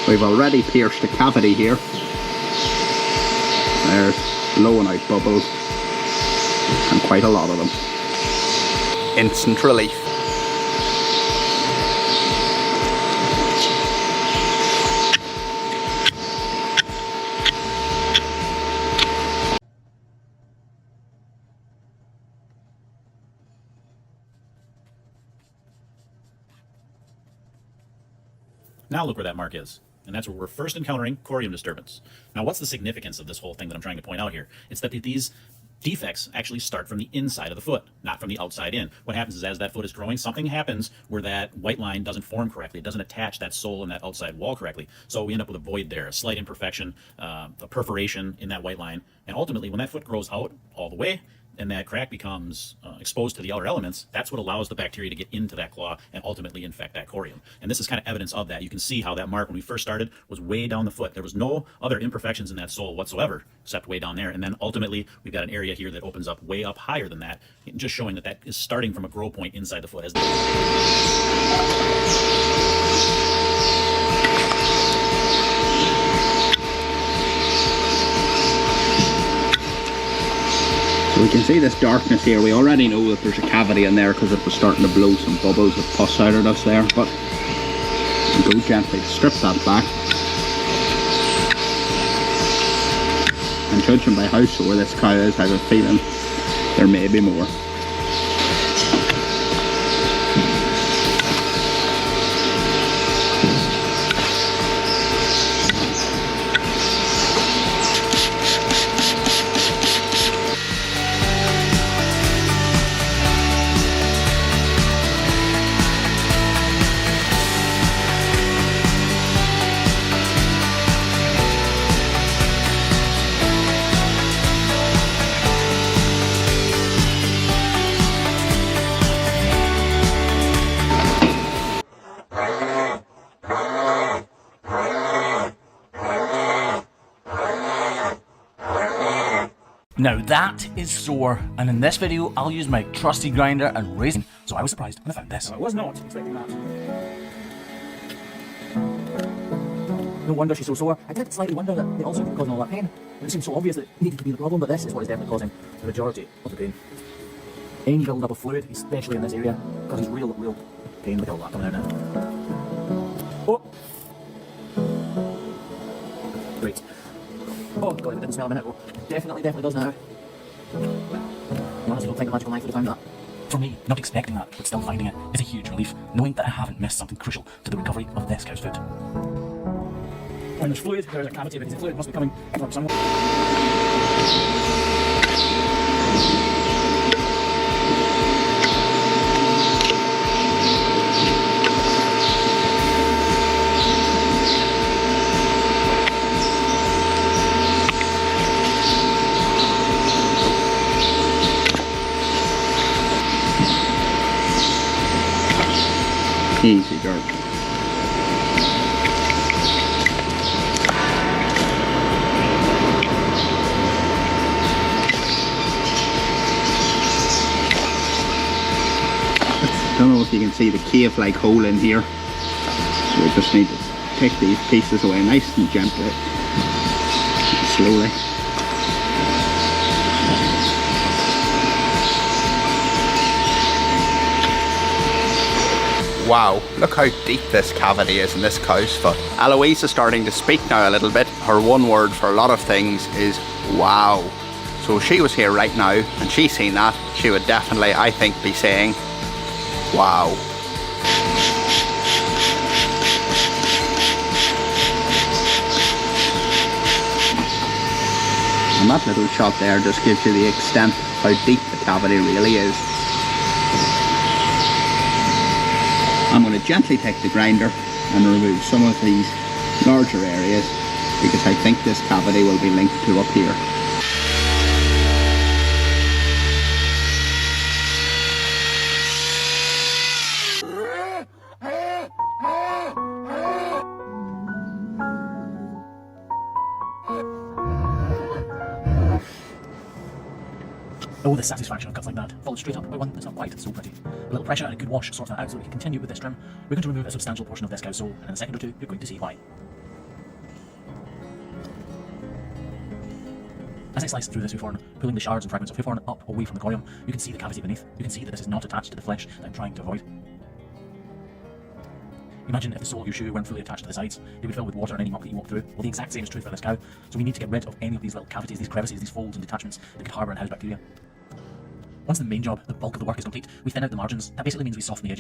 We've already pierced a cavity here. There's blowing out bubbles, and quite a lot of them. Instant relief. Now look where that mark is. And that's where we're first encountering corium disturbance. Now what's the significance of this whole thing that I'm trying to point out here? It's that these defects actually start from the inside of the foot, not from the outside in. What happens is as that foot is growing, something happens where that white line doesn't form correctly. It doesn't attach that sole and that outside wall correctly. So we end up with a void there, a slight imperfection, a perforation in that white line. And ultimately, when that foot grows out all the way, and that crack becomes exposed to the outer elements, that's what allows the bacteria to get into that claw and ultimately infect that corium. And this is kind of evidence of that. You can see how that mark when we first started was way down the foot. There was no other imperfections in that sole whatsoever, except way down there. And then ultimately, we've got an area here that opens up way up higher than that, just showing that that is starting from a grow point inside the foot. So we can see this darkness here. We already know that there's a cavity in there because it was starting to blow some bubbles of pus out at us there, but we'll go gently to strip that back. And judging by how sore this cow is, I have a feeling there may be more. Now that is sore, and in this video I'll use my trusty grinder and raisin. So I was surprised when I found this. I was not expecting that. No wonder she's so sore. I did slightly wonder that it also causing all that pain. It seems so obvious that it needed to be the problem, but this is what is definitely causing the majority of the pain. Any build-up of fluid, especially in this area, causes real pain. Look at all that coming out now. Oh! Great. Oh god, it didn't smell a minute ago. Definitely does now. Honestly, don't think a magical knife would have found that. For me, not expecting that, but still finding it, is a huge relief, knowing that I haven't missed something crucial to the recovery of this cow's foot. When there's fluid, there's a cavity because the fluid must be coming from somewhere. Easy dirt. I don't know if you can see the cave-like hole in here. So we just need to take these pieces away nice and gently, slowly. Wow, look how deep this cavity is in this cow's foot. Eloise is starting to speak now a little bit. Her one word for a lot of things is wow. So if she was here right now and she's seen that, she would definitely, I think, be saying wow. And that little shot there just gives you the extent of how deep the cavity really is. I'm going to gently take the grinder and remove some of these larger areas because I think this cavity will be linked to up here. Oh, the satisfaction of cuts like that, followed straight up by one that's not quite so pretty. A little pressure and a good wash sorts that out so we can continue with this trim. We're going to remove a substantial portion of this cow's sole, and in a second or two, you're going to see why. As I slice through this hoof horn, pulling the shards and fragments of hoof horn up away from the corium, you can see the cavity beneath. You can see that this is not attached to the flesh that I'm trying to avoid. Imagine if the sole of your shoe weren't fully attached to the sides. They would fill with water in any muck that you walk through. Well, the exact same is true for this cow. So we need to get rid of any of these little cavities, these crevices, these folds and detachments that could harbour and house bacteria. Once the main job, the bulk of the work, is complete, we thin out the margins. That basically means we soften the edges.